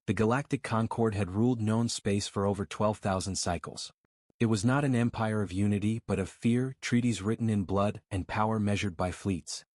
The Galactic Concord had ruled known space for over 12,000 cycles. It was not an empire of unity but of fear, treaties written in blood, and power measured by fleets.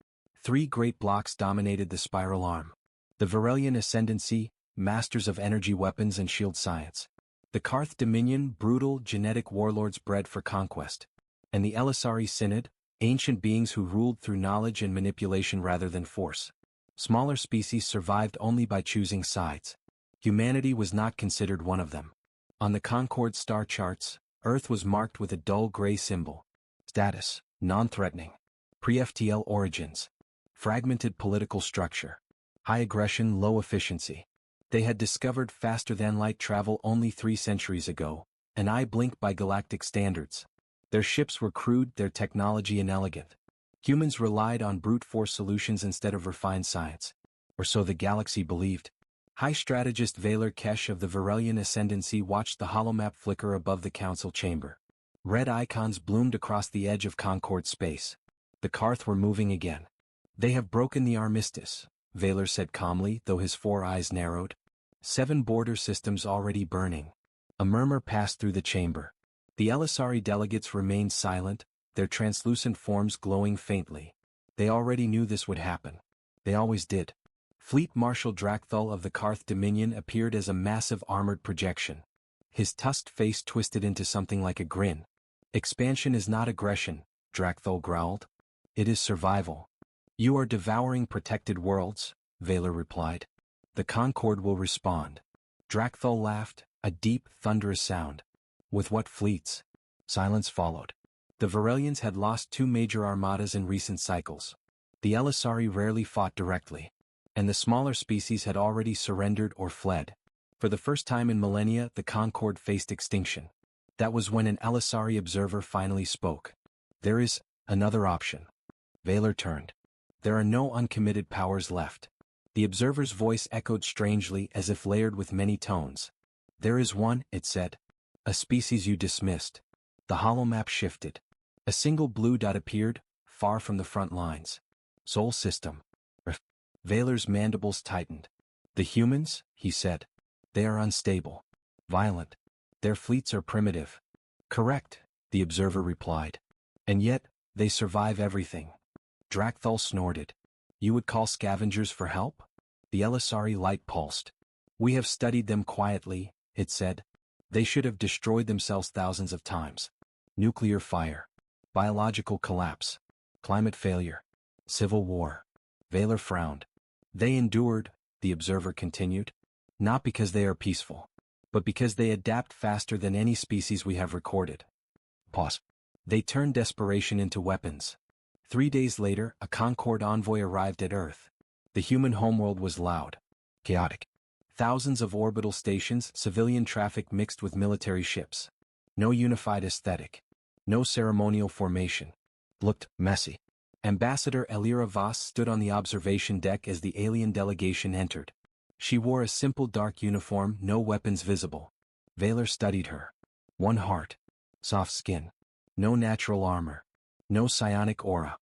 3 great blocks dominated the spiral arm. The Varelian Ascendancy, masters of energy weapons and shield science. The Karth Dominion, brutal, genetic warlords bred for conquest. And the Elisari Synod, ancient beings who ruled through knowledge and manipulation rather than force. Smaller species survived only by choosing sides. Humanity was not considered one of them. On the Concord star charts, Earth was marked with a dull gray symbol. Status, non-threatening. Pre-FTL origins. Fragmented political structure. High aggression, low efficiency. They had discovered faster-than-light travel only 3 centuries ago, an eye blink by galactic standards. Their ships were crude, their technology inelegant. Humans relied on brute force solutions instead of refined science. Or so the galaxy believed. High strategist Valer Kesh of the Varelian Ascendancy watched the holomap flicker above the council chamber. Red icons bloomed across the edge of Concord space. The Karth were moving again. They have broken the armistice, Valer said calmly, though his 4 eyes narrowed. 7 border systems already burning. A murmur passed through the chamber. The Elisari delegates remained silent, their translucent forms glowing faintly. They already knew this would happen. They always did. Fleet Marshal Drakthul of the Karth Dominion appeared as a massive armored projection. His tusked face twisted into something like a grin. Expansion is not aggression, Drakthul growled. It is survival. You are devouring protected worlds, Valer replied. The Concord will respond. Drakthul laughed, a deep, thunderous sound. With what fleets? Silence followed. The Varelians had lost 2 major armadas in recent cycles. The Elisari rarely fought directly. And the smaller species had already surrendered or fled. For the first time in millennia, the Concord faced extinction. That was when an Elisari observer finally spoke. There is another option. Valer turned. There are no uncommitted powers left. The observer's voice echoed strangely as if layered with many tones. There is one, it said. A species you dismissed. The holomap shifted. A single blue dot appeared, far from the front lines. Sol system. Valer's mandibles tightened. The humans, he said. They are unstable. Violent. Their fleets are primitive. Correct, the observer replied. And yet, they survive everything. Drakthul snorted. You would call scavengers for help? The Elisari light pulsed. We have studied them quietly, it said. They should have destroyed themselves thousands of times. Nuclear fire. Biological collapse. Climate failure. Civil war. Valer frowned. They endured, the observer continued. Not because they are peaceful. But because they adapt faster than any species we have recorded. Pause. They turned desperation into weapons. 3 days later, a Concord envoy arrived at Earth. The human homeworld was loud. Chaotic. Thousands of orbital stations, civilian traffic mixed with military ships. No unified aesthetic. No ceremonial formation. Looked messy. Ambassador Elira Voss stood on the observation deck as the alien delegation entered. She wore a simple dark uniform, no weapons visible. Valer studied her. One heart. Soft skin. No natural armor. No psionic aura.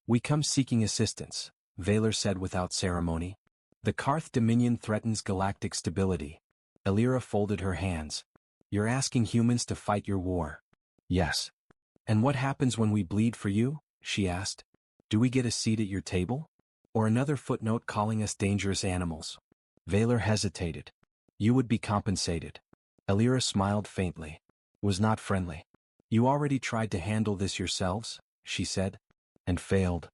We come seeking assistance, Valer said without ceremony. The Karth Dominion threatens galactic stability. Elira folded her hands. You're asking humans to fight your war. Yes. And what happens when we bleed for you? She asked. Do we get a seat at your table? Or another footnote calling us dangerous animals? Valer hesitated. You would be compensated. Elira smiled faintly. Was not friendly. You already tried to handle this yourselves, she said. And failed.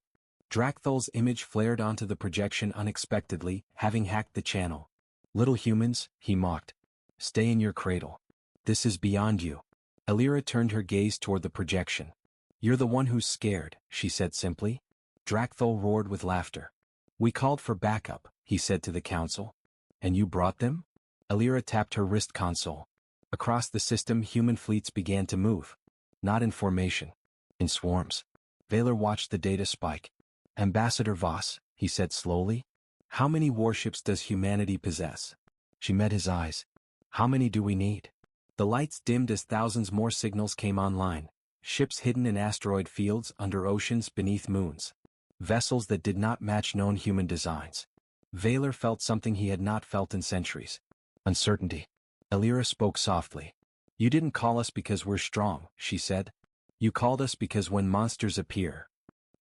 Drakthul's image flared onto the projection unexpectedly, having hacked the channel. Little humans, he mocked. Stay in your cradle. This is beyond you. Elira turned her gaze toward the projection. You're the one who's scared, she said simply. Drakthul roared with laughter. We called for backup, he said to the council. And you brought them? Elira tapped her wrist console. Across the system, human fleets began to move. Not in formation. In swarms. Valer watched the data spike. Ambassador Voss, he said slowly. How many warships does humanity possess? She met his eyes. How many do we need? The lights dimmed as thousands more signals came online. Ships hidden in asteroid fields, under oceans, beneath moons. Vessels that did not match known human designs. Valor felt something he had not felt in centuries. Uncertainty. Elira spoke softly. You didn't call us because we're strong, she said. You called us because when monsters appear.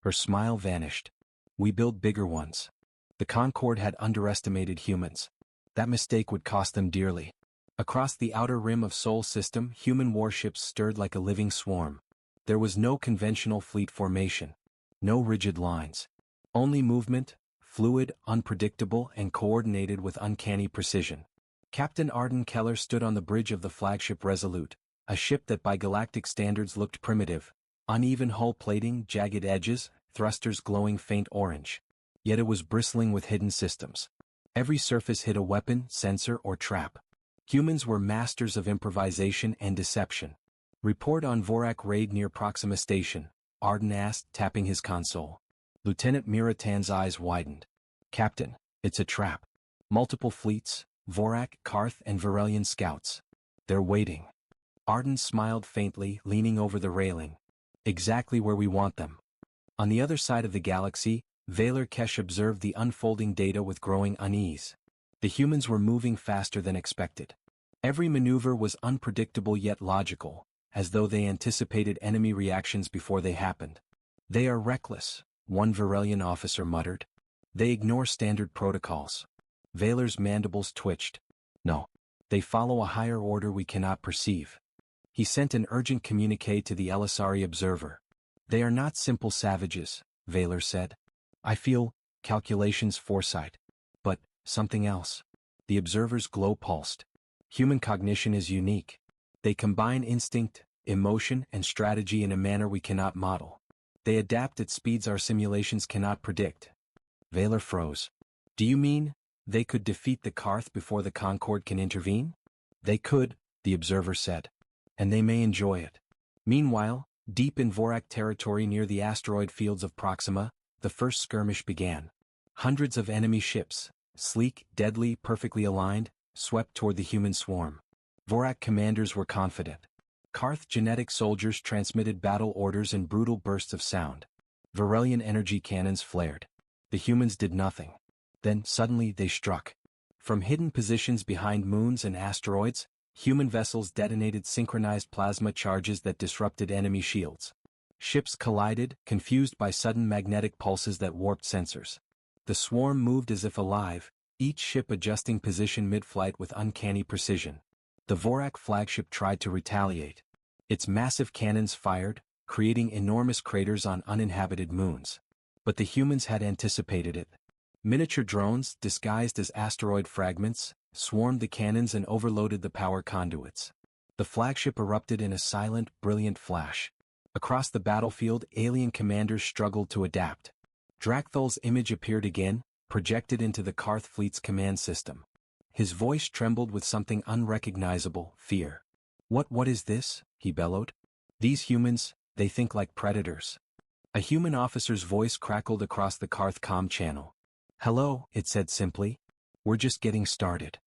Her smile vanished. We build bigger ones. The Concord had underestimated humans. That mistake would cost them dearly. Across the outer rim of Sol system, human warships stirred like a living swarm. There was no conventional fleet formation. No rigid lines. Only movement, fluid, unpredictable, and coordinated with uncanny precision. Captain Arden Keller stood on the bridge of the flagship Resolute, a ship that by galactic standards looked primitive. Uneven hull plating, jagged edges, thrusters glowing faint orange. Yet it was bristling with hidden systems. Every surface hid a weapon, sensor, or trap. Humans were masters of improvisation and deception. Report on Vorak raid near Proxima Station, Arden asked, tapping his console. Lieutenant Miratan's eyes widened. Captain, it's a trap. Multiple fleets, Vorak, Karth, and Varelian scouts. They're waiting. Arden smiled faintly, leaning over the railing. Exactly where we want them. On the other side of the galaxy, Valar Kesh observed the unfolding data with growing unease. The humans were moving faster than expected. Every maneuver was unpredictable yet logical, as though they anticipated enemy reactions before they happened. They are reckless, one Varelian officer muttered. They ignore standard protocols. Valar's mandibles twitched. No. They follow a higher order we cannot perceive. He sent an urgent communique to the Elisari observer. They are not simple savages, Valar said. I feel, calculations, foresight. But, something else. The observer's glow pulsed. Human cognition is unique. They combine instinct, emotion, and strategy in a manner we cannot model. They adapt at speeds our simulations cannot predict. Valar froze. Do you mean, they could defeat the Karth before the Concord can intervene? They could, the observer said. And they may enjoy it. Meanwhile, deep in Vorak territory near the asteroid fields of Proxima, the first skirmish began. Hundreds of enemy ships, sleek, deadly, perfectly aligned, swept toward the human swarm. Vorak commanders were confident. Karth genetic soldiers transmitted battle orders in brutal bursts of sound. Varelian energy cannons flared. The humans did nothing. Then, suddenly, they struck. From hidden positions behind moons and asteroids, human vessels detonated synchronized plasma charges that disrupted enemy shields. Ships collided, confused by sudden magnetic pulses that warped sensors. The swarm moved as if alive, each ship adjusting position mid-flight with uncanny precision. The Vorak flagship tried to retaliate. Its massive cannons fired, creating enormous craters on uninhabited moons. But the humans had anticipated it. Miniature drones, disguised as asteroid fragments, swarmed the cannons and overloaded the power conduits. The flagship erupted in a silent, brilliant flash. Across the battlefield, alien commanders struggled to adapt. Drakthol's image appeared again, projected into the Karth fleet's command system. His voice trembled with something unrecognizable, fear. What is this?" he bellowed. "These humans, they think like predators." A human officer's voice crackled across the Karth comm channel. "Hello," it said simply. "We're just getting started."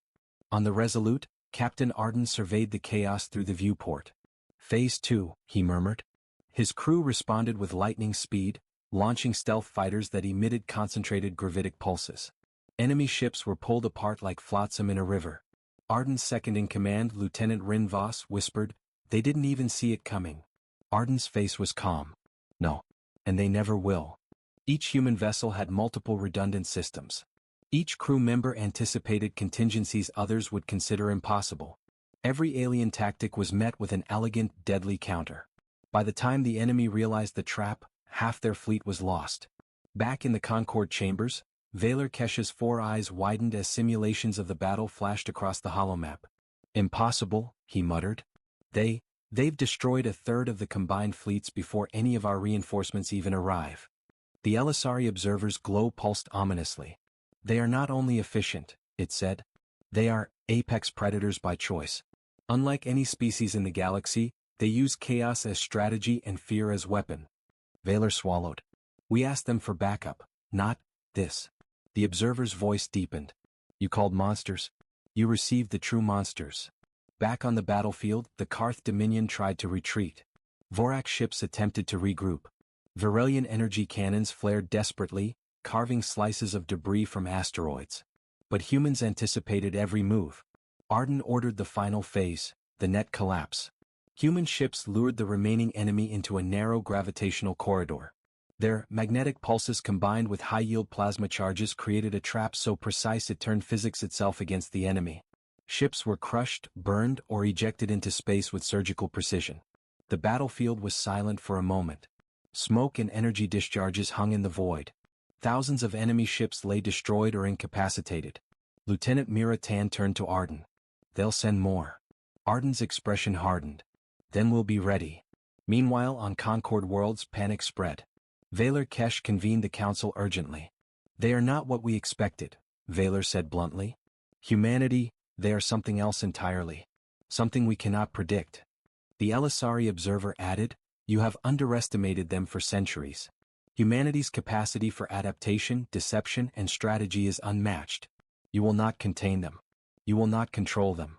On the Resolute, Captain Arden surveyed the chaos through the viewport. "Phase 2, he murmured. His crew responded with lightning speed, launching stealth fighters that emitted concentrated gravitic pulses. Enemy ships were pulled apart like flotsam in a river. Arden's second-in-command, Lieutenant Rinvos, whispered, "They didn't even see it coming." Arden's face was calm. "No. And they never will." Each human vessel had multiple redundant systems. Each crew member anticipated contingencies others would consider impossible. Every alien tactic was met with an elegant, deadly counter. By the time the enemy realized the trap, half their fleet was lost. Back in the Concord chambers, Valar Kesh's 4 eyes widened as simulations of the battle flashed across the holomap. "Impossible," he muttered. They've destroyed a third of the combined fleets before any of our reinforcements even arrive." The Elisari observer's glow pulsed ominously. "They are not only efficient," it said. "They are apex predators by choice. Unlike any species in the galaxy, they use chaos as strategy and fear as weapon." Valar swallowed. "We asked them for backup, not this." The observer's voice deepened. "You called monsters. You received the true monsters." Back on the battlefield, the Karth Dominion tried to retreat. Vorak ships attempted to regroup. Varelian energy cannons flared desperately, carving slices of debris from asteroids. But humans anticipated every move. Arden ordered the final phase, the net collapse. Human ships lured the remaining enemy into a narrow gravitational corridor. Their magnetic pulses combined with high-yield plasma charges created a trap so precise it turned physics itself against the enemy. Ships were crushed, burned, or ejected into space with surgical precision. The battlefield was silent for a moment. Smoke and energy discharges hung in the void. Thousands of enemy ships lay destroyed or incapacitated. Lieutenant Mira Tan turned to Arden. "They'll send more." Arden's expression hardened. "Then we'll be ready." Meanwhile, on Concord worlds, panic spread. Vaylor Kesh convened the council urgently. "They are not what we expected," Vaylor said bluntly. "Humanity, they are something else entirely. Something we cannot predict." The Elisari observer added, "You have underestimated them for centuries. Humanity's capacity for adaptation, deception, and strategy is unmatched. You will not contain them. You will not control them."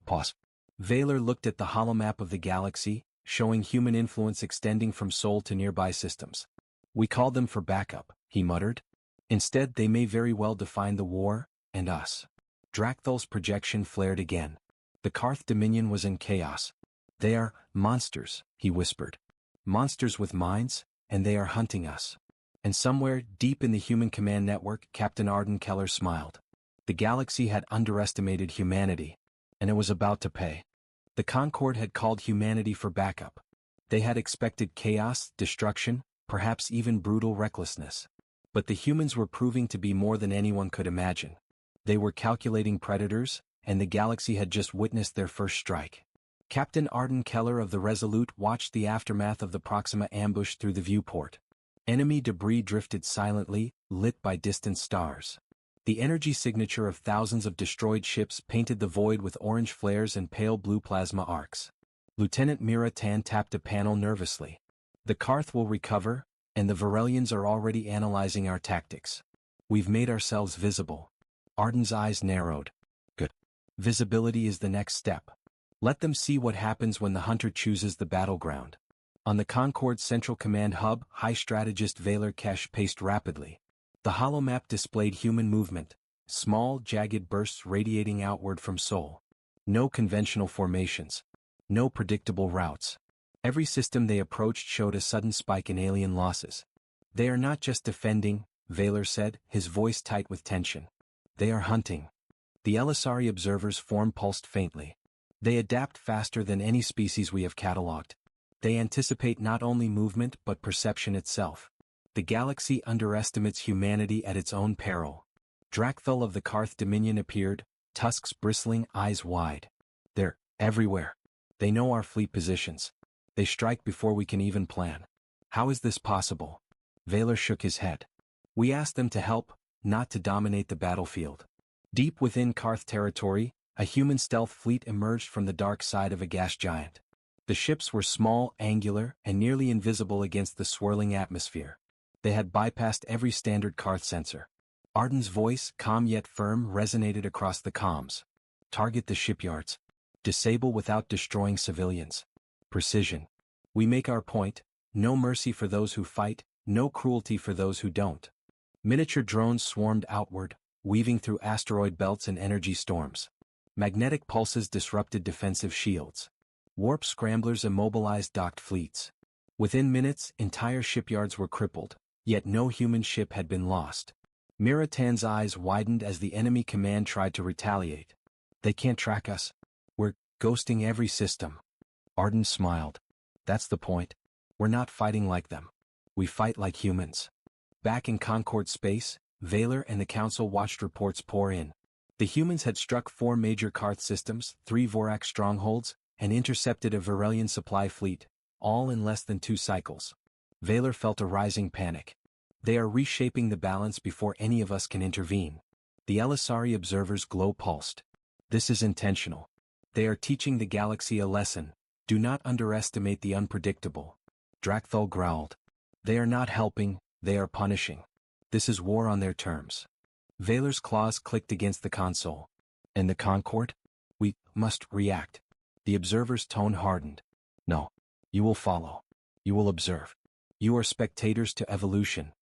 Pause. Vaylor looked at the holomap of the galaxy, showing human influence extending from Sol to nearby systems. "We called them for backup," he muttered. "Instead, they may very well define the war, and us." Drakthal's projection flared again. The Karth Dominion was in chaos. "They are monsters," he whispered. "Monsters with minds, and they are hunting us." And somewhere, deep in the human command network, Captain Arden Keller smiled. The galaxy had underestimated humanity, and it was about to pay. The Concord had called humanity for backup. They had expected chaos, destruction, perhaps even brutal recklessness. But the humans were proving to be more than anyone could imagine. They were calculating predators, and the galaxy had just witnessed their first strike. Captain Arden Keller of the Resolute watched the aftermath of the Proxima ambush through the viewport. Enemy debris drifted silently, lit by distant stars. The energy signature of thousands of destroyed ships painted the void with orange flares and pale blue plasma arcs. Lieutenant Mira Tan tapped a panel nervously. "The Karth will recover, and the Varelians are already analyzing our tactics. We've made ourselves visible." Arden's eyes narrowed. "Good. Visibility is the next step. Let them see what happens when the hunter chooses the battleground." On the Concord Central Command Hub, High Strategist Vaylor Kesh paced rapidly. The holomap displayed human movement, small, jagged bursts radiating outward from Sol. No conventional formations. No predictable routes. Every system they approached showed a sudden spike in alien losses. "They are not just defending," Vaylor said, his voice tight with tension. "They are hunting." The Elisari observer's form pulsed faintly. "They adapt faster than any species we have catalogued. They anticipate not only movement but perception itself. The galaxy underestimates humanity at its own peril." Drakthal of the Karth Dominion appeared, tusks bristling, eyes wide. "They're everywhere. They know our fleet positions. They strike before we can even plan." "How is this possible?" Vaylor shook his head. "We asked them to help, not to dominate the battlefield." Deep within Karth territory, a human stealth fleet emerged from the dark side of a gas giant. The ships were small, angular, and nearly invisible against the swirling atmosphere. They had bypassed every standard Karth sensor. Arden's voice, calm yet firm, resonated across the comms. "Target the shipyards. Disable without destroying civilians. Precision. We make our point, no mercy for those who fight, no cruelty for those who don't." Miniature drones swarmed outward, weaving through asteroid belts and energy storms. Magnetic pulses disrupted defensive shields. Warp scramblers immobilized docked fleets. Within minutes, entire shipyards were crippled, yet no human ship had been lost. Mira Tan's eyes widened as the enemy command tried to retaliate. "They can't track us. We're ghosting every system." Arden smiled. "That's the point. We're not fighting like them. We fight like humans." Back in Concord space, Vaylor and the Council watched reports pour in. The humans had struck 4 major Karth systems, 3 Vorak strongholds, and intercepted a Varelian supply fleet, all in less than 2 cycles. Vaylor felt a rising panic. "They are reshaping the balance before any of us can intervene." The Elisari observer's glow pulsed. "This is intentional. They are teaching the galaxy a lesson. Do not underestimate the unpredictable." Drakthal growled. "They are not helping, they are punishing. This is war on their terms." Vaylor's claws clicked against the console. "And the Concord? We must react." The observer's tone hardened. "No. You will follow. You will observe. You are spectators to evolution."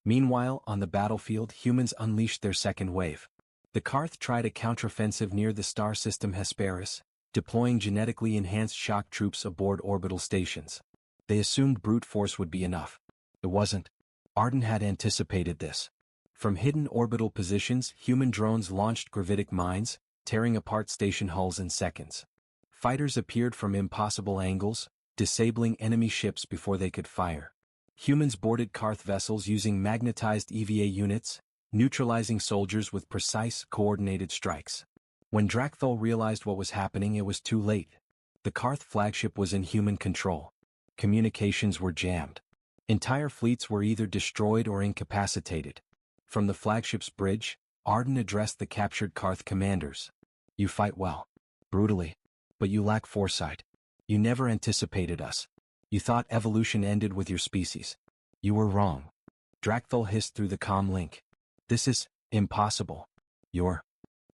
Meanwhile, on the battlefield, humans unleashed their second wave. The Karth tried a counteroffensive near the star system Hesperus, deploying genetically enhanced shock troops aboard orbital stations. They assumed brute force would be enough. It wasn't. Arden had anticipated this. From hidden orbital positions, human drones launched gravitic mines, tearing apart station hulls in seconds. Fighters appeared from impossible angles, disabling enemy ships before they could fire. Humans boarded Karth vessels using magnetized EVA units, neutralizing soldiers with precise, coordinated strikes. When Drakthol realized what was happening, it was too late. The Karth flagship was in human control. Communications were jammed. Entire fleets were either destroyed or incapacitated. From the flagship's bridge, Arden addressed the captured Karth commanders. "You fight well. Brutally. But you lack foresight. You never anticipated us. You thought evolution ended with your species. You were wrong." Drakthol hissed through the comm link. "This is impossible. You're..."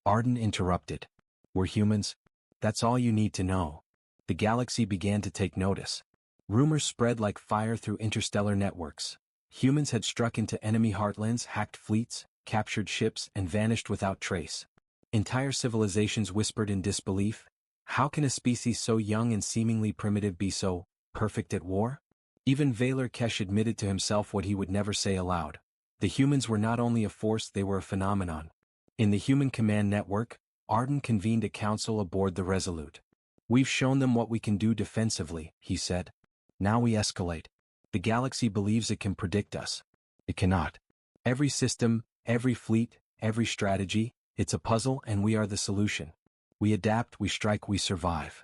Arden interrupted. "We're humans. That's all you need to know." The galaxy began to take notice. Rumors spread like fire through interstellar networks. Humans had struck into enemy heartlands, hacked fleets, captured ships, and vanished without trace. Entire civilizations whispered in disbelief. How can a species so young and seemingly primitive be so perfect at war? Even Valar Kesh admitted to himself what he would never say aloud. The humans were not only a force, they were a phenomenon. In the Human Command Network, Arden convened a council aboard the Resolute. "We've shown them what we can do defensively," he said. "Now we escalate. The galaxy believes it can predict us. It cannot. Every system, every fleet, every strategy, it's a puzzle and we are the solution. We adapt, we strike, we survive."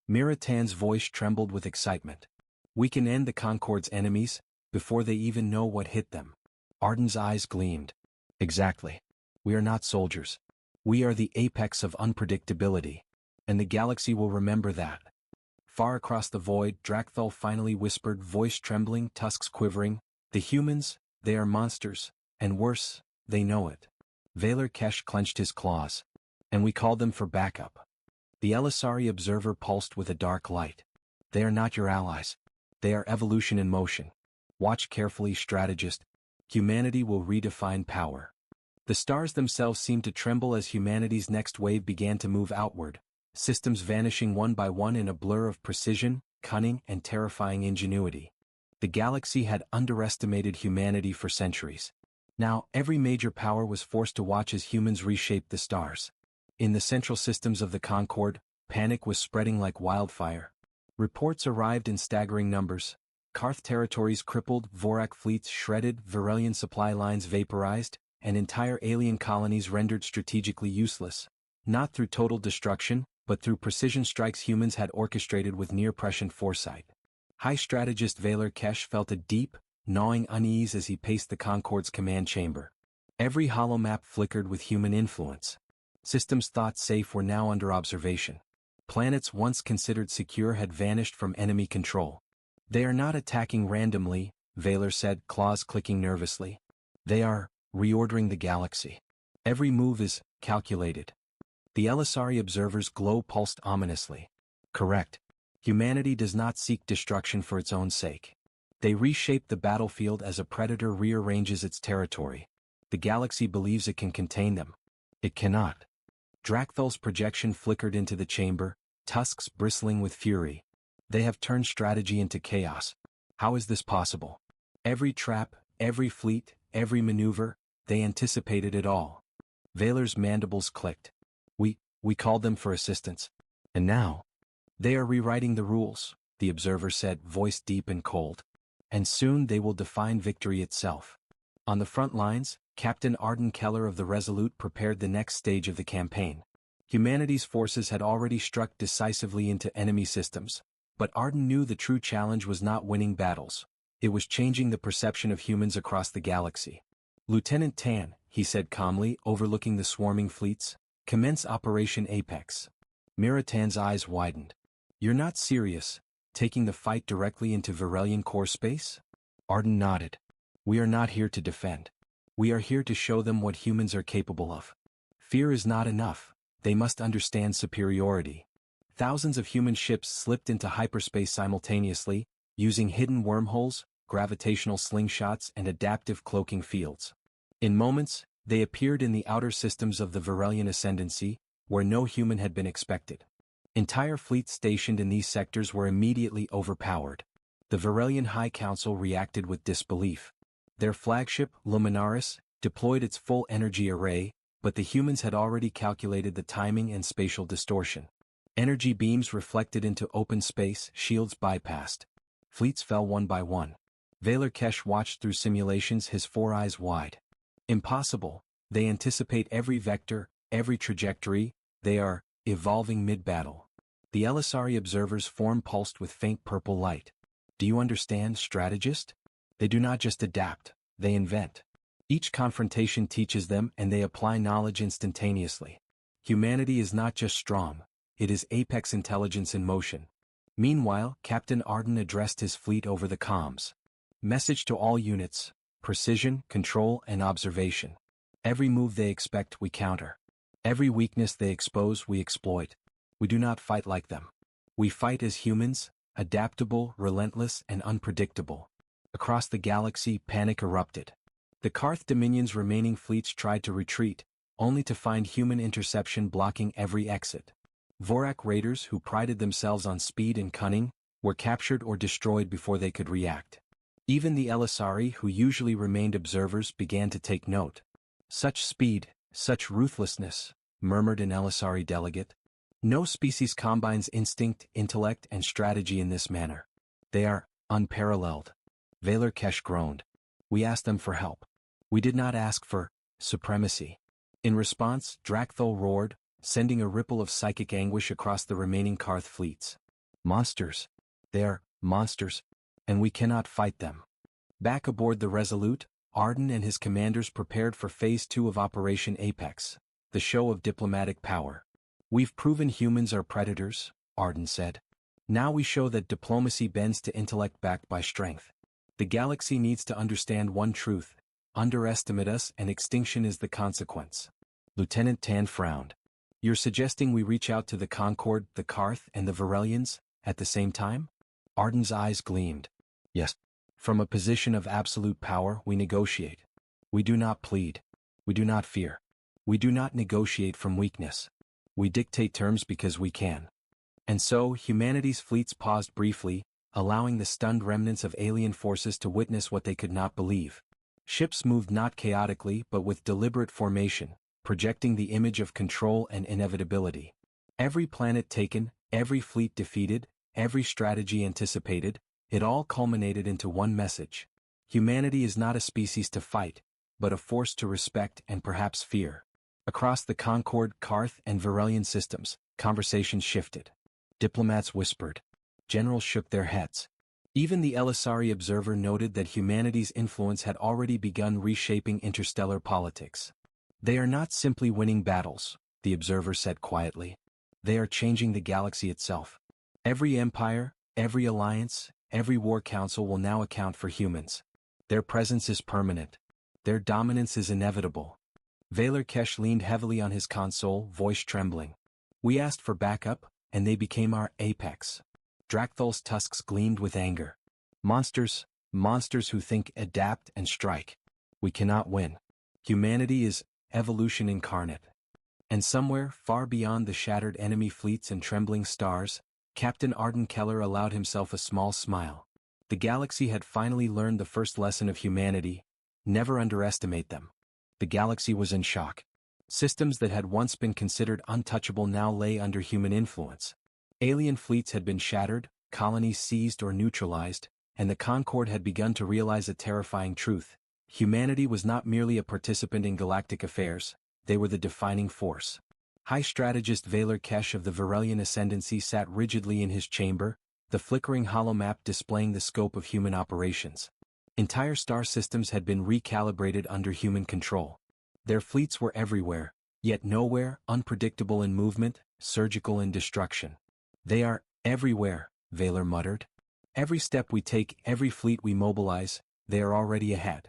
Miratan's voice trembled with excitement. "We can end the Concord's enemies, before they even know what hit them." Arden's eyes gleamed. "Exactly. We are not soldiers. We are the apex of unpredictability. And the galaxy will remember that." Far across the void, Drakthol finally whispered, voice trembling, tusks quivering, "The humans, they are monsters, and worse, they know it." Valar Kesh clenched his claws. "And we called them for backup." The Elisari observer pulsed with a dark light. "They are not your allies. They are evolution in motion. Watch carefully, strategist. Humanity will redefine power." The stars themselves seemed to tremble as humanity's next wave began to move outward, systems vanishing one by one in a blur of precision, cunning, and terrifying ingenuity. The galaxy had underestimated humanity for centuries. Now, every major power was forced to watch as humans reshaped the stars. In the central systems of the Concord, panic was spreading like wildfire. Reports arrived in staggering numbers. Karth territories crippled, Vorak fleets shredded, Varelian supply lines vaporized, and entire alien colonies rendered strategically useless. Not through total destruction, but through precision strikes humans had orchestrated with near-prescient foresight. High strategist Valar Kesh felt a deep, gnawing unease as he paced the Concord's command chamber. Every holomap flickered with human influence. Systems thought safe were now under observation. Planets once considered secure had vanished from enemy control. "They are not attacking randomly," Valar said, claws clicking nervously. "They are reordering the galaxy. Every move is calculated." The Elisari observer's glow pulsed ominously. "Correct. Humanity does not seek destruction for its own sake. They reshape the battlefield as a predator rearranges its territory. The galaxy believes it can contain them. It cannot." Drakthol's projection flickered into the chamber, tusks bristling with fury. "They have turned strategy into chaos. How is this possible? Every trap, every fleet, every maneuver, they anticipated it all." Valar's mandibles clicked. We called them for assistance. And now? They are rewriting the rules," the observer said, voice deep and cold. "And soon they will define victory itself." On the front lines, Captain Arden Keller of the Resolute prepared the next stage of the campaign. Humanity's forces had already struck decisively into enemy systems, but Arden knew the true challenge was not winning battles. It was changing the perception of humans across the galaxy. "Lieutenant Tan," he said calmly, overlooking the swarming fleets, "commence Operation Apex." Miratan's eyes widened. "You're not serious, taking the fight directly into Varelian core space?" Arden nodded. "We are not here to defend. We are here to show them what humans are capable of. Fear is not enough, they must understand superiority." Thousands of human ships slipped into hyperspace simultaneously, using hidden wormholes, gravitational slingshots and adaptive cloaking fields. In moments, they appeared in the outer systems of the Varelian Ascendancy, where no human had been expected. Entire fleets stationed in these sectors were immediately overpowered. The Varelian High Council reacted with disbelief. Their flagship, Luminaris, deployed its full energy array, but the humans had already calculated the timing and spatial distortion. Energy beams reflected into open space, shields bypassed. Fleets fell one by one. Valar Kesh watched through simulations, his four eyes wide. Impossible. They anticipate every vector, every trajectory. They are evolving mid-battle. The Elisari observers' form pulsed with faint purple light. Do you understand, strategist? They do not just adapt, they invent. Each confrontation teaches them, and they apply knowledge instantaneously. Humanity is not just strong, it is apex intelligence in motion. Meanwhile, Captain Arden addressed his fleet over the comms. Message to all units: precision, control, and observation. Every move they expect, we counter. Every weakness they expose, we exploit. We do not fight like them. We fight as humans, adaptable, relentless, and unpredictable. Across the galaxy, panic erupted. The Karth Dominion's remaining fleets tried to retreat, only to find human interception blocking every exit. Vorak raiders, who prided themselves on speed and cunning, were captured or destroyed before they could react. Even the Elisari, who usually remained observers, began to take note. Such speed, such ruthlessness, murmured an Elisari delegate. No species combines instinct, intellect, and strategy in this manner. They are unparalleled. Valar Kesh groaned. We asked them for help. We did not ask for supremacy. In response, Drakthol roared, sending a ripple of psychic anguish across the remaining Karth fleets. Monsters. They are monsters, and we cannot fight them. Back aboard the Resolute, Arden and his commanders prepared for Phase 2 of Operation Apex, the show of diplomatic power. We've proven humans are predators, Arden said. Now we show that diplomacy bends to intellect backed by strength. The galaxy needs to understand one truth: underestimate us and extinction is the consequence. Lieutenant Tan frowned. You're suggesting we reach out to the Concord, the Karth, and the Varelians, at the same time? Arden's eyes gleamed. Yes. From a position of absolute power, we negotiate. We do not plead. We do not fear. We do not negotiate from weakness. We dictate terms because we can. And so, humanity's fleets paused briefly, allowing the stunned remnants of alien forces to witness what they could not believe. Ships moved not chaotically but with deliberate formation, projecting the image of control and inevitability. Every planet taken, every fleet defeated, every strategy anticipated, it all culminated into one message. Humanity is not a species to fight, but a force to respect and perhaps fear. Across the Concord, Karth, and Varelian systems, conversations shifted. Diplomats whispered. Generals shook their heads. Even the Elisari observer noted that humanity's influence had already begun reshaping interstellar politics. They are not simply winning battles, the observer said quietly. They are changing the galaxy itself. Every empire, every alliance, every war council will now account for humans. Their presence is permanent. Their dominance is inevitable. Valar Kesh leaned heavily on his console, voice trembling. We asked for backup, and they became our apex. Drakthol's tusks gleamed with anger. Monsters, monsters who think, adapt, and strike. We cannot win. Humanity is evolution incarnate. And somewhere, far beyond the shattered enemy fleets and trembling stars, Captain Arden Keller allowed himself a small smile. The galaxy had finally learned the first lesson of humanity: never underestimate them. The galaxy was in shock. Systems that had once been considered untouchable now lay under human influence. Alien fleets had been shattered, colonies seized or neutralized, and the Concord had begun to realize a terrifying truth. Humanity was not merely a participant in galactic affairs, they were the defining force. High strategist Valar Kesh of the Varelian Ascendancy sat rigidly in his chamber, the flickering holomap displaying the scope of human operations. Entire star systems had been recalibrated under human control. Their fleets were everywhere, yet nowhere, unpredictable in movement, surgical in destruction. They are everywhere, Valar muttered. Every step we take, every fleet we mobilize, they are already ahead.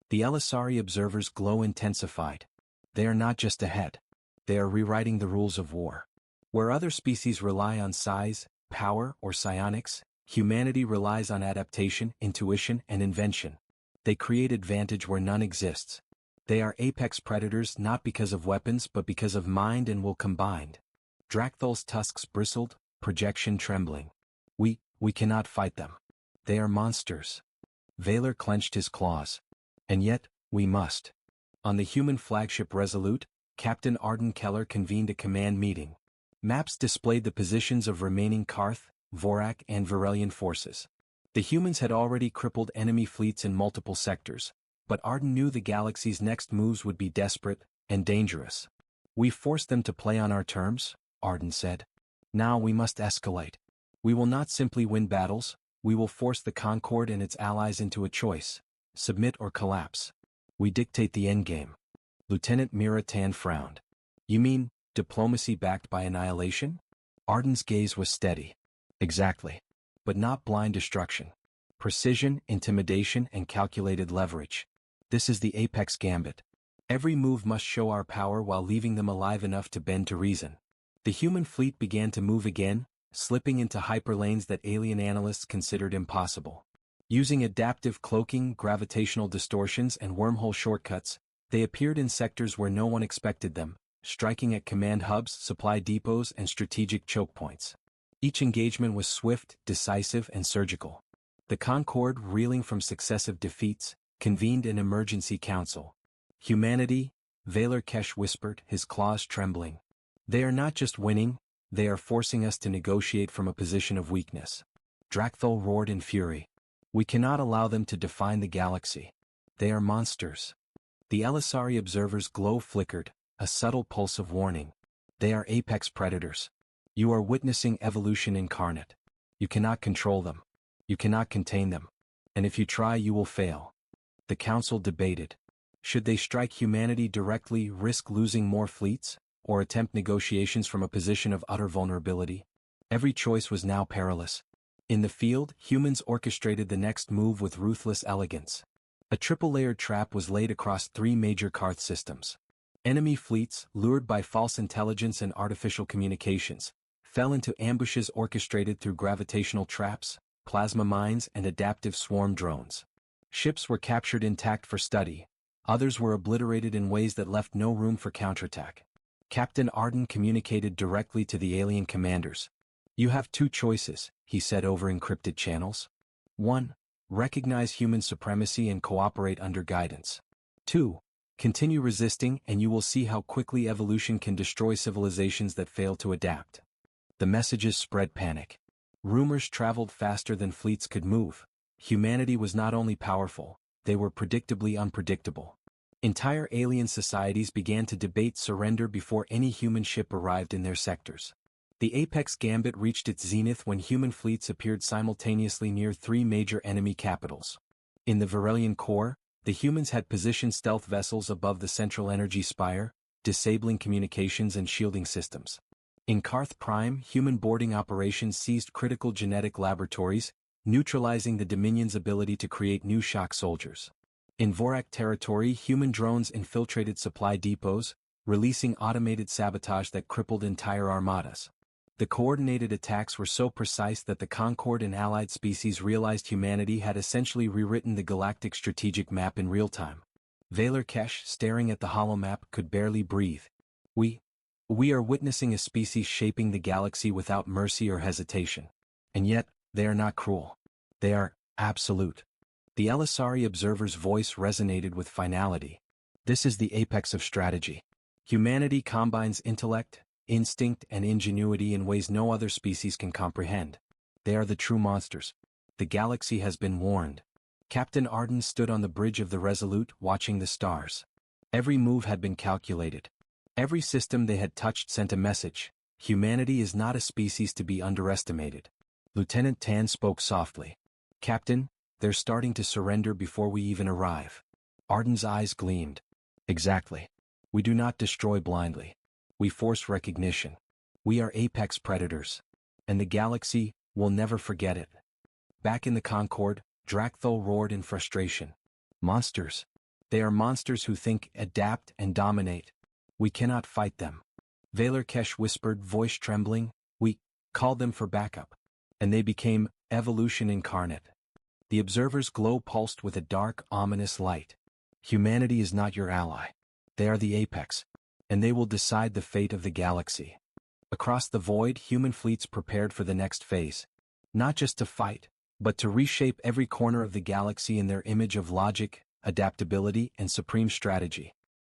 The Elisari observers' glow intensified. They are not just ahead. They are rewriting the rules of war. Where other species rely on size, power, or psionics, Humanity relies on adaptation, intuition, and invention. They create advantage where none exists. They are apex predators not because of weapons but because of mind and will combined. Drakthul's tusks bristled, projection trembling. We cannot fight them. They are monsters. Valor clenched his claws. And yet, we must. On the human flagship Resolute, Captain Arden Keller convened a command meeting. Maps displayed the positions of remaining Karth, Vorak, and Virelian forces. The humans had already crippled enemy fleets in multiple sectors, but Arden knew the galaxy's next moves would be desperate and dangerous. We forced them to play on our terms, Arden said. Now we must escalate. We will not simply win battles, we will force the Concord and its allies into a choice: submit or collapse. We dictate the endgame. Lieutenant Mira Tan frowned. You mean, diplomacy backed by annihilation? Arden's gaze was steady. Exactly. But not blind destruction. Precision, intimidation, and calculated leverage. This is the apex gambit. Every move must show our power while leaving them alive enough to bend to reason. The human fleet began to move again, slipping into hyperlanes that alien analysts considered impossible. Using adaptive cloaking, gravitational distortions, and wormhole shortcuts, they appeared in sectors where no one expected them, striking at command hubs, supply depots, and strategic choke points. Each engagement was swift, decisive, and surgical. The Concord, reeling from successive defeats, convened an emergency council. Humanity, Valor Kesh whispered, his claws trembling. They are not just winning, they are forcing us to negotiate from a position of weakness. Drakthul roared in fury. We cannot allow them to define the galaxy. They are monsters. The Elisari observer's glow flickered, a subtle pulse of warning. They are apex predators. You are witnessing evolution incarnate. You cannot control them. You cannot contain them. And if you try, you will fail. The council debated. Should they strike humanity directly, risk losing more fleets, or attempt negotiations from a position of utter vulnerability? Every choice was now perilous. In the field, humans orchestrated the next move with ruthless elegance. A triple-layered trap was laid across 3 major Karth systems. Enemy fleets, lured by false intelligence and artificial communications, fell into ambushes orchestrated through gravitational traps, plasma mines, and adaptive swarm drones. Ships were captured intact for study. Others were obliterated in ways that left no room for counterattack. Captain Arden communicated directly to the alien commanders. You have 2 choices, he said over encrypted channels. 1. Recognize human supremacy and cooperate under guidance. 2. Continue resisting and you will see how quickly evolution can destroy civilizations that fail to adapt. The messages spread panic. Rumors traveled faster than fleets could move. Humanity was not only powerful, they were predictably unpredictable. Entire alien societies began to debate surrender before any human ship arrived in their sectors. The apex gambit reached its zenith when human fleets appeared simultaneously near 3 major enemy capitals. In the Virelian core, the humans had positioned stealth vessels above the central energy spire, disabling communications and shielding systems. In Karth Prime, human boarding operations seized critical genetic laboratories, neutralizing the Dominion's ability to create new shock soldiers. In Vorak territory, human drones infiltrated supply depots, releasing automated sabotage that crippled entire armadas. The coordinated attacks were so precise that the Concord and allied species realized humanity had essentially rewritten the galactic strategic map in real time. Valor Kesh, staring at the holomap, could barely breathe. We are witnessing a species shaping the galaxy without mercy or hesitation. And yet, they are not cruel. They are absolute. The Elisari observer's voice resonated with finality. This is the apex of strategy. Humanity combines intellect, instinct, and ingenuity in ways no other species can comprehend. They are the true monsters. The galaxy has been warned. Captain Arden stood on the bridge of the Resolute, watching the stars. Every move had been calculated. Every system they had touched sent a message. Humanity is not a species to be underestimated. Lieutenant Tan spoke softly. Captain, they're starting to surrender before we even arrive. Arden's eyes gleamed. Exactly. We do not destroy blindly. We force recognition. We are apex predators. And the galaxy will never forget it. Back in the Concord, Drakthul roared in frustration. Monsters. They are monsters who think, adapt, and dominate. We cannot fight them. Valor Kesh whispered, voice trembling. We called them for backup. And they became evolution incarnate. The observer's glow pulsed with a dark, ominous light. Humanity is not your ally. They are the apex, and they will decide the fate of the galaxy. Across the void, human fleets prepared for the next phase. Not just to fight, but to reshape every corner of the galaxy in their image of logic, adaptability, and supreme strategy.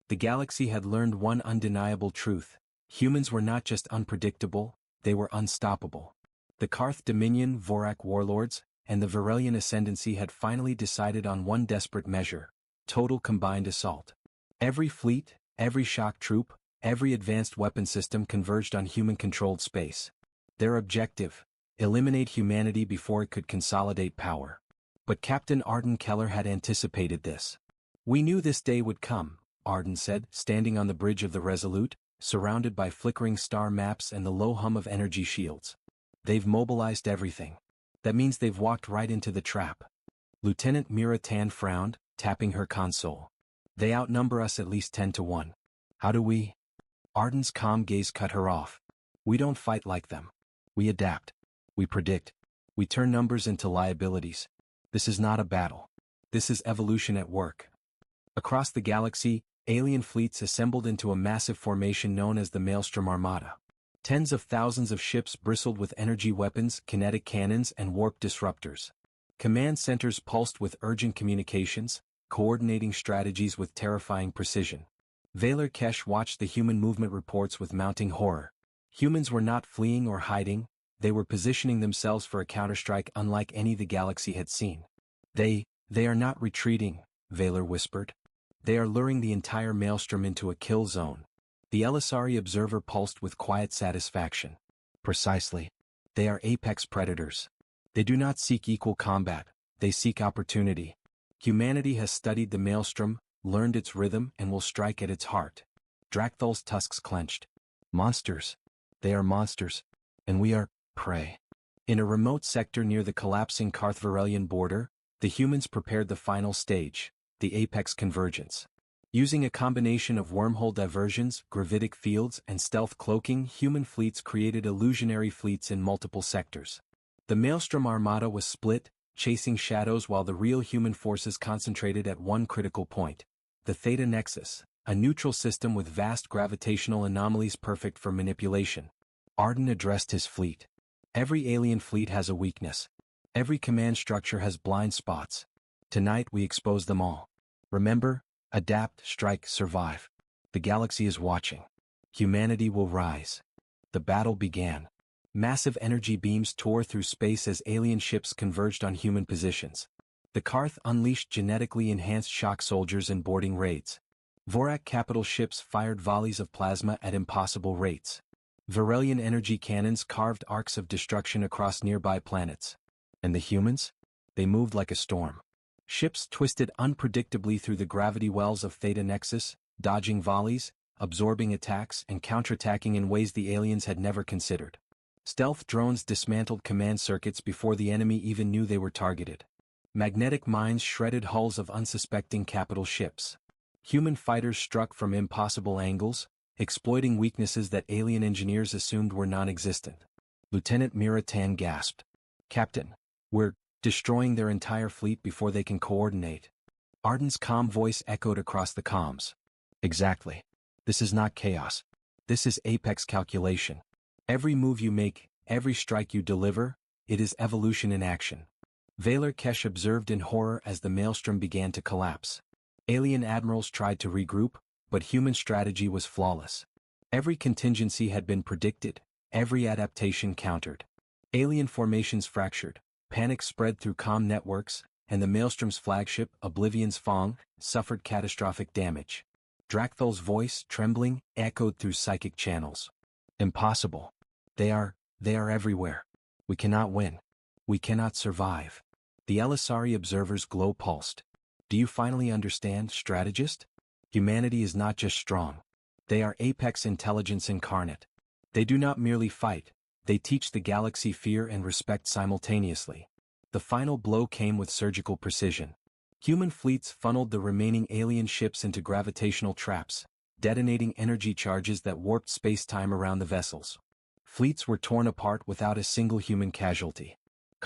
The galaxy had learned one undeniable truth. Humans were not just unpredictable, they were unstoppable. The Karth Dominion, Vorak warlords, and the Varelian ascendancy had finally decided on one desperate measure: total combined assault. Every fleet, every shock troop, every advanced weapon system converged on human-controlled space. Their objective: eliminate humanity before it could consolidate power. But Captain Arden Keller had anticipated this. "We knew this day would come," Arden said, standing on the bridge of the Resolute, surrounded by flickering star maps and the low hum of energy shields. "They've mobilized everything. That means they've walked right into the trap." Lieutenant Mira Tan frowned, tapping her console. "They outnumber us at least 10 to 1. How do we?" Arden's calm gaze cut her off. "We don't fight like them. We adapt. We predict. We turn numbers into liabilities. This is not a battle. This is evolution at work." Across the galaxy, alien fleets assembled into a massive formation known as the Maelstrom Armada. Tens of thousands of ships bristled with energy weapons, kinetic cannons, and warp disruptors. Command centers pulsed with urgent communications, coordinating strategies with terrifying precision. Vaylor Kesh watched the human movement reports with mounting horror. Humans were not fleeing or hiding, they were positioning themselves for a counterstrike unlike any the galaxy had seen. They are not retreating," Vaylor whispered. "They are luring the entire Maelstrom into a kill zone." The Elisari observer pulsed with quiet satisfaction. "Precisely. They are apex predators. They do not seek equal combat, they seek opportunity. Humanity has studied the Maelstrom, learned its rhythm, and will strike at its heart." Drakthal's tusks clenched. "Monsters. They are monsters. And we are prey." In a remote sector near the collapsing Karth-Varelian border, the humans prepared the final stage, the apex convergence. Using a combination of wormhole diversions, gravitic fields, and stealth cloaking, human fleets created illusionary fleets in multiple sectors. The Maelstrom Armada was split, chasing shadows while the real human forces concentrated at one critical point: the Theta Nexus, a neutral system with vast gravitational anomalies perfect for manipulation. Arden addressed his fleet. "Every alien fleet has a weakness. Every command structure has blind spots. Tonight we expose them all. Remember, adapt, strike, survive. The galaxy is watching. Humanity will rise." The battle began. Massive energy beams tore through space as alien ships converged on human positions. The Karth unleashed genetically enhanced shock soldiers in boarding raids. Vorak capital ships fired volleys of plasma at impossible rates. Varelian energy cannons carved arcs of destruction across nearby planets. And the humans? They moved like a storm. Ships twisted unpredictably through the gravity wells of Theta Nexus, dodging volleys, absorbing attacks, and counterattacking in ways the aliens had never considered. Stealth drones dismantled command circuits before the enemy even knew they were targeted. Magnetic mines shredded hulls of unsuspecting capital ships. Human fighters struck from impossible angles, exploiting weaknesses that alien engineers assumed were non-existent. Lieutenant Mira Tan gasped. "Captain, we're destroying their entire fleet before they can coordinate." Arden's calm voice echoed across the comms. "Exactly. This is not chaos. This is apex calculation. Every move you make, every strike you deliver, it is evolution in action." Vaylor Kesh observed in horror as the Maelstrom began to collapse. Alien admirals tried to regroup, but human strategy was flawless. Every contingency had been predicted, every adaptation countered. Alien formations fractured, panic spread through comm networks, and the Maelstrom's flagship, Oblivion's Fong, suffered catastrophic damage. Drakthal's voice, trembling, echoed through psychic channels. "Impossible. They are everywhere. We cannot win. We cannot survive." The Elisari observer's glow pulsed. "Do you finally understand, strategist? Humanity is not just strong. They are apex intelligence incarnate. They do not merely fight, they teach the galaxy fear and respect simultaneously." The final blow came with surgical precision. Human fleets funneled the remaining alien ships into gravitational traps, detonating energy charges that warped space-time around the vessels. Fleets were torn apart without a single human casualty.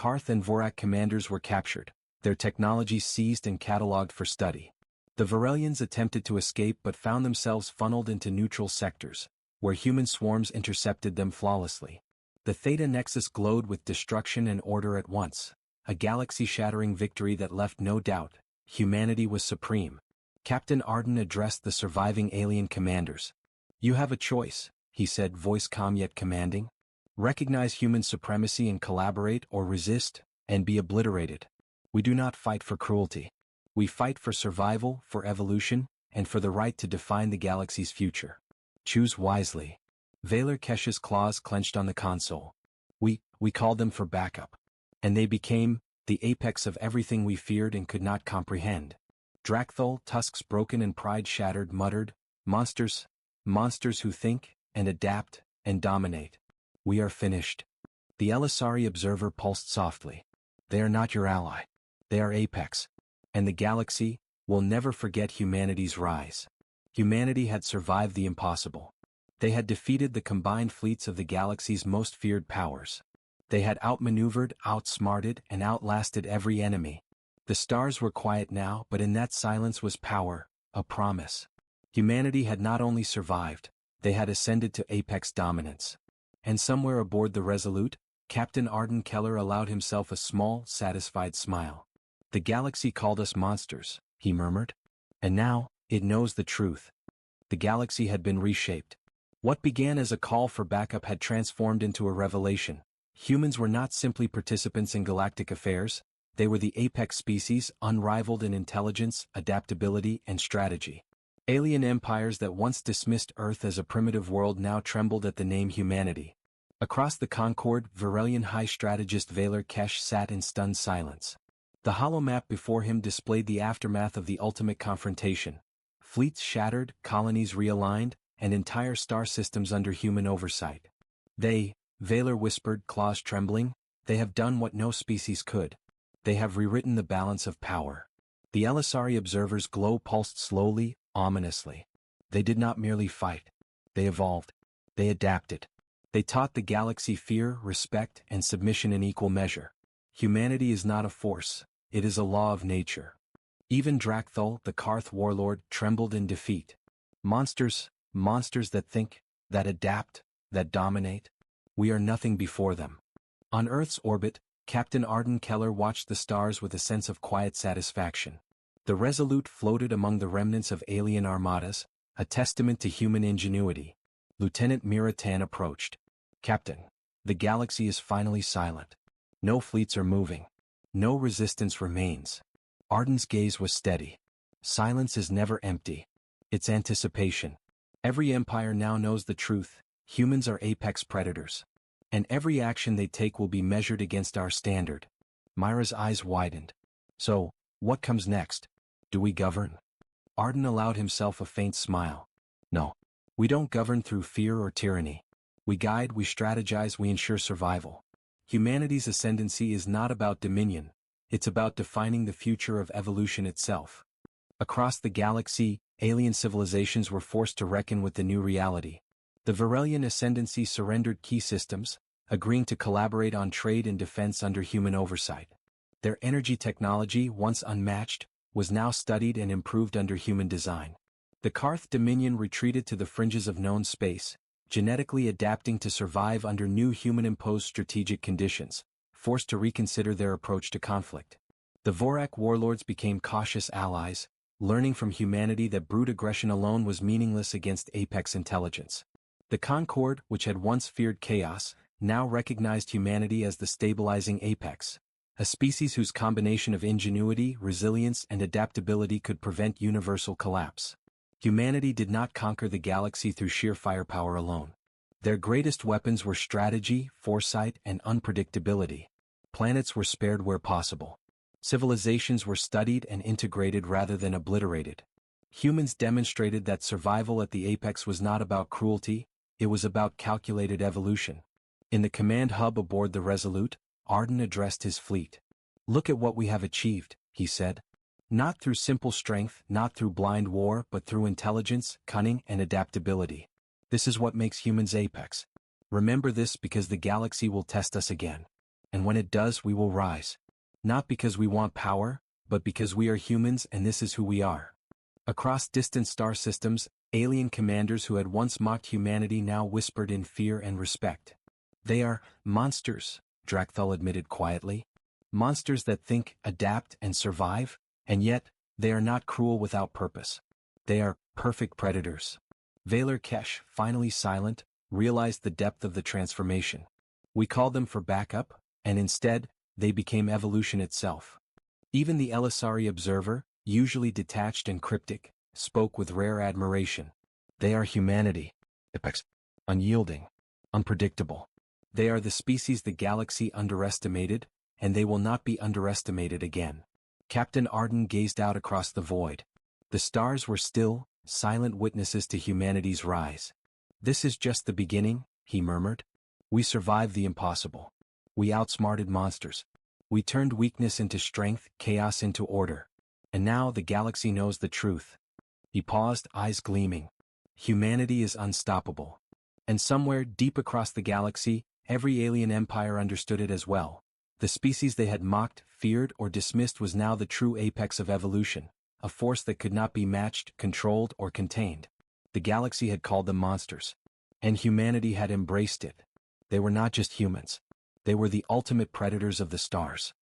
Karth and Vorak commanders were captured, their technology seized and catalogued for study. The Varelians attempted to escape but found themselves funneled into neutral sectors, where human swarms intercepted them flawlessly. The Theta Nexus glowed with destruction and order at once, a galaxy-shattering victory that left no doubt. Humanity was supreme. Captain Arden addressed the surviving alien commanders. "You have a choice," he said, voice calm yet commanding. "Recognize human supremacy and collaborate, or resist, and be obliterated. We do not fight for cruelty. We fight for survival, for evolution, and for the right to define the galaxy's future. Choose wisely." Valar Kesh's claws clenched on the console. We called them for backup. And they became the apex of everything we feared and could not comprehend. Drakthul, tusks broken and pride shattered, muttered, "Monsters, monsters who think, and adapt, and dominate. We are finished." The Elisari observer pulsed softly. "They are not your ally. They are apex. And the galaxy will never forget humanity's rise." Humanity had survived the impossible. They had defeated the combined fleets of the galaxy's most feared powers. They had outmaneuvered, outsmarted, and outlasted every enemy. The stars were quiet now, but in that silence was power, a promise. Humanity had not only survived, they had ascended to apex dominance. And somewhere aboard the Resolute, Captain Arden Keller allowed himself a small, satisfied smile. "The galaxy called us monsters," he murmured. "And now, it knows the truth." The galaxy had been reshaped. What began as a call for backup had transformed into a revelation. Humans were not simply participants in galactic affairs, they were the apex species, unrivaled in intelligence, adaptability, and strategy. Alien empires that once dismissed Earth as a primitive world now trembled at the name humanity. Across the Concord, Varelian high strategist Valar Kesh sat in stunned silence. The holomap before him displayed the aftermath of the ultimate confrontation. Fleets shattered, colonies realigned, and entire star systems under human oversight. Valar whispered, claws trembling, "They have done what no species could. They have rewritten the balance of power." The Elisari observer's glow pulsed slowly, ominously. They did not merely fight. They evolved. They adapted. They taught the galaxy fear, respect, and submission in equal measure. Humanity is not a force, it is a law of nature. Even Drakthul, the Karth warlord, trembled in defeat. Monsters that think, that adapt, that dominate. We are nothing before them. On Earth's orbit, Captain Arden Keller watched the stars with a sense of quiet satisfaction. The Resolute floated among the remnants of alien armadas, a testament to human ingenuity. Lieutenant Mira Tan approached. "Captain, the galaxy is finally silent. No fleets are moving. No resistance remains." Arden's gaze was steady. Silence is never empty. It's anticipation. Every empire now knows the truth. Humans are apex predators. And every action they take will be measured against our standard. Myra's eyes widened. "So, what comes next? Do we govern?" Arden allowed himself a faint smile. "No. We don't govern through fear or tyranny. We guide, we strategize, we ensure survival. Humanity's ascendancy is not about dominion. It's about defining the future of evolution itself." Across the galaxy, alien civilizations were forced to reckon with the new reality. The Varelian ascendancy surrendered key systems, agreeing to collaborate on trade and defense under human oversight. Their energy technology, once unmatched, was now studied and improved under human design. The Karth Dominion retreated to the fringes of known space, genetically adapting to survive under new human-imposed strategic conditions, forced to reconsider their approach to conflict. The Vorak warlords became cautious allies, learning from humanity that brute aggression alone was meaningless against apex intelligence. The Concord, which had once feared chaos, now recognized humanity as the stabilizing apex, a species whose combination of ingenuity, resilience, and adaptability could prevent universal collapse. Humanity did not conquer the galaxy through sheer firepower alone. Their greatest weapons were strategy, foresight, and unpredictability. Planets were spared where possible. Civilizations were studied and integrated rather than obliterated. Humans demonstrated that survival at the apex was not about cruelty, it was about calculated evolution. In the command hub aboard the Resolute, Arden addressed his fleet. "Look at what we have achieved," he said. "Not through simple strength, not through blind war, but through intelligence, cunning, and adaptability. This is what makes humans apex. Remember this because the galaxy will test us again." and when it does we will rise. Not because we want power, but because we are humans and this is who we are. Across distant star systems, alien commanders who had once mocked humanity now whispered in fear and respect. They are monsters, Drakthul admitted quietly. Monsters that think, adapt, and survive, and yet, they are not cruel without purpose. They are perfect predators. Valar Kesh, finally silent, realized the depth of the transformation. We called them for backup, and instead, they became evolution itself. Even the Elisari observer, usually detached and cryptic, spoke with rare admiration. They are humanity. Apex. Unyielding. Unpredictable. They are the species the galaxy underestimated, and they will not be underestimated again. Captain Arden gazed out across the void. The stars were still, silent witnesses to humanity's rise. This is just the beginning, he murmured. We survived the impossible. We outsmarted monsters. We turned weakness into strength, chaos into order. And now the galaxy knows the truth. He paused, eyes gleaming. Humanity is unstoppable. And somewhere deep across the galaxy, every alien empire understood it as well. The species they had mocked, feared, or dismissed was now the true apex of evolution, a force that could not be matched, controlled, or contained. The galaxy had called them monsters. And humanity had embraced it. They were not just humans. They were the ultimate predators of the stars.